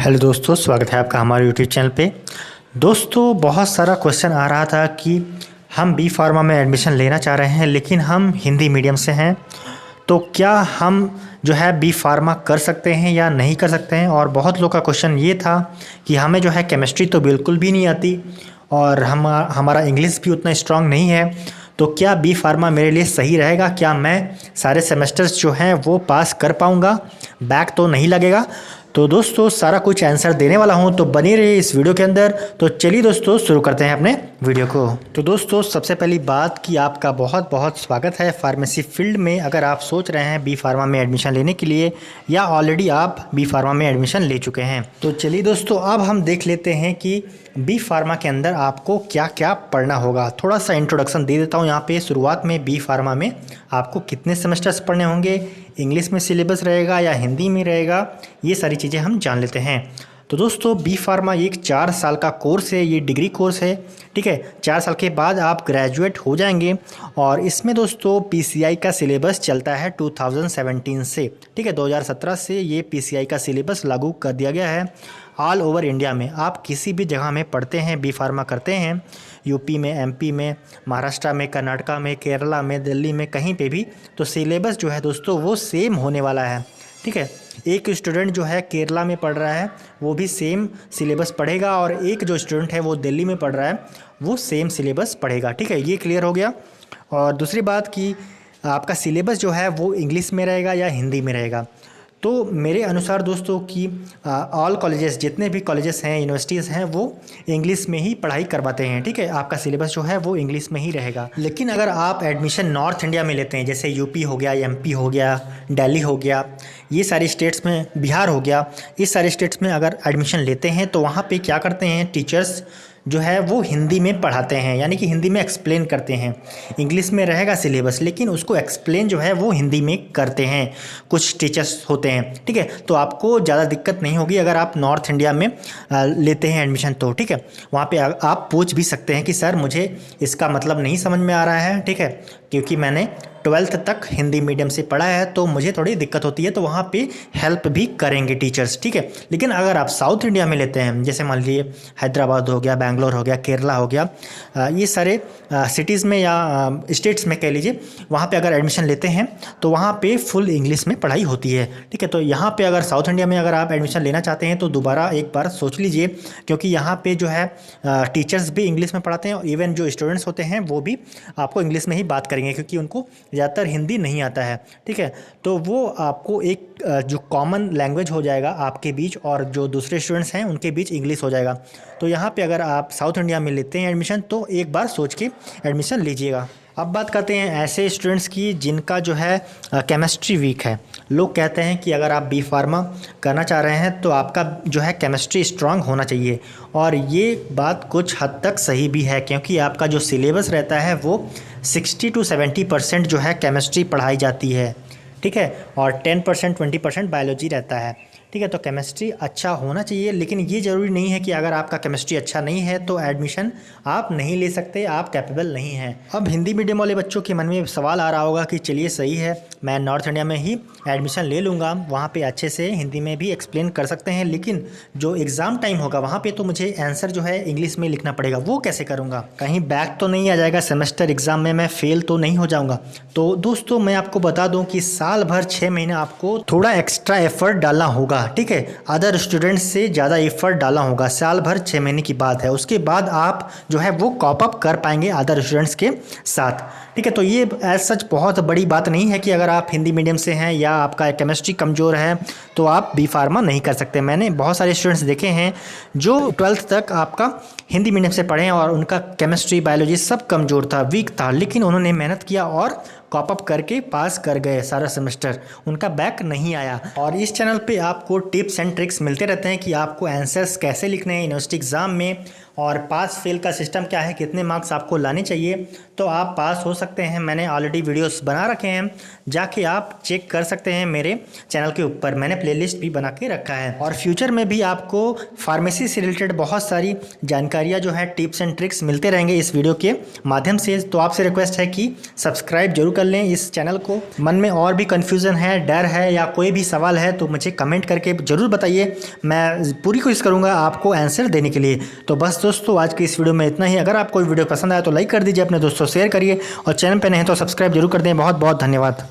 Hello दोस्तों, स्वागत है आपका हमारे यूट्यूब चैनल पे। दोस्तों, बहुत सारा क्वेश्चन आ रहा था कि हम बी फार्मा में एडमिशन लेना चाह रहे हैं लेकिन हम हिंदी मीडियम से हैं, तो क्या हम जो है बी फार्मा कर सकते हैं या नहीं कर सकते हैं। और बहुत लोग का क्वेश्चन ये था कि हमें जो है केमिस्ट्री तो बिल्कुल भी नहीं आती और हमारा इंग्लिश भी उतना स्ट्रांग नहीं है, तो क्या बी फार्मा मेरे लिए सही रहेगा, क्या मैं सारे सेमेस्टर्स जो हैं वो पास कर पाऊँगा, बैक तो नहीं लगेगा। तो दोस्तों, सारा कुछ आंसर देने वाला हूं, तो बनी रहिए इस वीडियो के अंदर। तो चलिए दोस्तों, शुरू करते हैं अपने वीडियो को। तो दोस्तों, सबसे पहली बात कि आपका बहुत बहुत स्वागत है फार्मेसी फील्ड में। अगर आप सोच रहे हैं बी फार्मा में एडमिशन लेने के लिए या ऑलरेडी आप बी फार्मा में एडमिशन ले चुके हैं, तो चलिए दोस्तों, अब हम देख लेते हैं कि बी फार्मा के अंदर आपको क्या क्या पढ़ना होगा। थोड़ा सा इंट्रोडक्शन दे देता हूँ यहाँ पे शुरुआत में। बी फार्मा में आपको कितने सेमेस्टर्स पढ़ने होंगे, इंग्लिश में सिलेबस रहेगा या हिंदी में रहेगा, ये सारी चीज़ें हम जान लेते हैं। तो दोस्तों, बी फार्मा एक 4 साल का कोर्स है, ये डिग्री कोर्स है। ठीक है, 4 साल के बाद आप ग्रेजुएट हो जाएंगे और इसमें दोस्तों पीसीआई का सिलेबस चलता है 2017 से। ठीक है, 2017 से ये पीसीआई का सिलेबस लागू कर दिया गया है ऑल ओवर इंडिया में। आप किसी भी जगह में पढ़ते हैं, बी फार्मा करते हैं, यूपी में, एमपी में, महाराष्ट्र में, कर्नाटका में, केरला में, दिल्ली में, कहीं पे भी, तो सिलेबस जो है दोस्तों वो सेम होने वाला है। ठीक है, एक स्टूडेंट जो है केरला में पढ़ रहा है वो भी सेम सिलेबस पढ़ेगा और एक जो स्टूडेंट है वो दिल्ली में पढ़ रहा है वो सेम सिलेबस पढ़ेगा। ठीक है, ये क्लियर हो गया। और दूसरी बात कि आपका सिलेबस जो है वो इंग्लिश में रहेगा या हिंदी में रहेगा। तो मेरे अनुसार दोस्तों कि ऑल कॉलेजेस, जितने भी कॉलेजेस हैं, यूनिवर्सिटीज़ हैं, वो इंग्लिश में ही पढ़ाई करवाते हैं। ठीक है, आपका सिलेबस जो है वो इंग्लिश में ही रहेगा। लेकिन अगर आप एडमिशन नॉर्थ इंडिया में लेते हैं, जैसे यूपी हो गया, एमपी हो गया, दिल्ली हो गया, ये सारे स्टेट्स में, बिहार हो गया, इस सारे स्टेट्स में अगर एडमिशन लेते हैं तो वहाँ पे क्या करते हैं, टीचर्स जो है वो हिंदी में पढ़ाते हैं, यानी कि हिंदी में एक्सप्लेन करते हैं। इंग्लिश में रहेगा सिलेबस लेकिन उसको एक्सप्लेन जो है वो हिंदी में करते हैं, कुछ टीचर्स होते हैं। ठीक है, तो आपको ज़्यादा दिक्कत नहीं होगी अगर आप नॉर्थ इंडिया में लेते हैं एडमिशन तो। ठीक है, वहाँ पे आप पूछ भी सकते हैं कि सर मुझे इसका मतलब नहीं समझ में आ रहा है। ठीक है, क्योंकि मैंने 12th तक हिंदी मीडियम से पढ़ा है तो मुझे थोड़ी दिक्कत होती है, तो वहाँ पे हेल्प भी करेंगे टीचर्स। ठीक है, लेकिन अगर आप साउथ इंडिया में लेते हैं, जैसे मान लीजिए हैदराबाद हो गया, बेंगलोर हो गया, केरला हो गया, ये सारे सिटीज़ में या स्टेट्स में कह लीजिए, वहाँ पे अगर एडमिशन लेते हैं तो वहाँ पे फुल इंग्लिश में पढ़ाई होती है। ठीक है, तो यहाँ पे अगर साउथ इंडिया में अगर आप एडमिशन लेना चाहते हैं तो दोबारा एक बार सोच लीजिए, क्योंकि यहाँ पे जो है टीचर्स भी इंग्लिश में पढ़ाते हैं और इवन जो स्टूडेंट्स होते हैं वो भी आपको इंग्लिश में ही बात करेंगे, क्योंकि उनको ज़्यादातर हिंदी नहीं आता है। ठीक है, तो वो आपको एक जो कॉमन लैंग्वेज हो जाएगा आपके बीच और जो दूसरे स्टूडेंट्स हैं उनके बीच इंग्लिश हो जाएगा। तो यहाँ पे अगर आप साउथ इंडिया में लेते हैं एडमिशन तो एक बार सोच के एडमिशन लीजिएगा। अब बात करते हैं ऐसे स्टूडेंट्स की जिनका जो है केमिस्ट्री वीक है। लोग कहते हैं कि अगर आप बी फार्मा करना चाह रहे हैं तो आपका जो है केमिस्ट्री स्ट्रांग होना चाहिए, और ये बात कुछ हद तक सही भी है, क्योंकि आपका जो सिलेबस रहता है वो 60 to 70% जो है केमिस्ट्री पढ़ाई जाती है। ठीक है, और 10% 20% बायोलॉजी रहता है। ठीक है, तो केमिस्ट्री अच्छा होना चाहिए, लेकिन ये ज़रूरी नहीं है कि अगर आपका केमिस्ट्री अच्छा नहीं है तो एडमिशन आप नहीं ले सकते, आप कैपेबल नहीं हैं। अब हिंदी मीडियम वाले बच्चों के मन में सवाल आ रहा होगा कि चलिए सही है, मैं नॉर्थ इंडिया में ही एडमिशन ले लूँगा, वहाँ पे अच्छे से हिंदी में भी एक्सप्लेन कर सकते हैं, लेकिन जो एग्ज़ाम टाइम होगा वहाँ पे तो मुझे आंसर जो है इंग्लिश में लिखना पड़ेगा, वो कैसे करूँगा, कहीं बैक तो नहीं आ जाएगा सेमेस्टर एग्ज़ाम में, मैं फेल तो नहीं हो जाऊँगा। तो दोस्तों, मैं आपको बता दूँ कि साल भर 6 महीने आपको थोड़ा एक्स्ट्रा एफर्ट डालना होगा। ठीक है, अदर स्टूडेंट्स से ज़्यादा एफर्ट डालना होगा, साल भर 6 महीने की बात है, उसके बाद आप जो है वो कॉप अप कर पाएंगे अदर स्टूडेंट्स के साथ। ठीक है, तो ये एज सच बहुत बड़ी बात नहीं है कि अगर आप हिंदी मीडियम से हैं या आपका केमिस्ट्री कमज़ोर है तो आप बी फार्मा नहीं कर सकते। मैंने बहुत सारे स्टूडेंट्स देखे हैं जो 12th तक आपका हिंदी मीडियम से पढ़े हैं और उनका केमिस्ट्री, बायोलॉजी सब कमज़ोर था, वीक था, लेकिन उन्होंने मेहनत किया और कॉप अप करके पास कर गए सारा सेमेस्टर, उनका बैक नहीं आया। और इस चैनल पे आपको टिप्स एंड ट्रिक्स मिलते रहते हैं कि आपको आंसर्स कैसे लिखने हैं यूनिवर्सिटी एग्ज़ाम में, और पास फेल का सिस्टम क्या है, कितने मार्क्स आपको लाने चाहिए, तो आप पास हो सकते हैं। मैंने ऑलरेडी वीडियोस बना रखे हैं, जाके आप चेक कर सकते हैं। मेरे चैनल के ऊपर मैंने प्लेलिस्ट भी बना के रखा है। और फ्यूचर में भी आपको फार्मेसी से रिलेटेड बहुत सारी जानकारियाँ जो है, टिप्स एंड ट्रिक्स मिलते रहेंगे इस वीडियो के माध्यम से। तो आपसे रिक्वेस्ट है कि सब्सक्राइब जरूर कर लें इस चैनल को। मन में और भी कन्फ्यूज़न है, डर है या कोई भी सवाल है तो मुझे कमेंट करके ज़रूर बताइए। मैं पूरी कोशिश करूँगा आपको आंसर देने के लिए। तो बस दोस्तों, आज की इस वीडियो में इतना ही। अगर आपको वीडियो पसंद आया तो लाइक कर दीजिए, अपने दोस्तों शेयर करिए और चैनल पे नहीं तो सब्सक्राइब जरूर कर दें। बहुत बहुत धन्यवाद।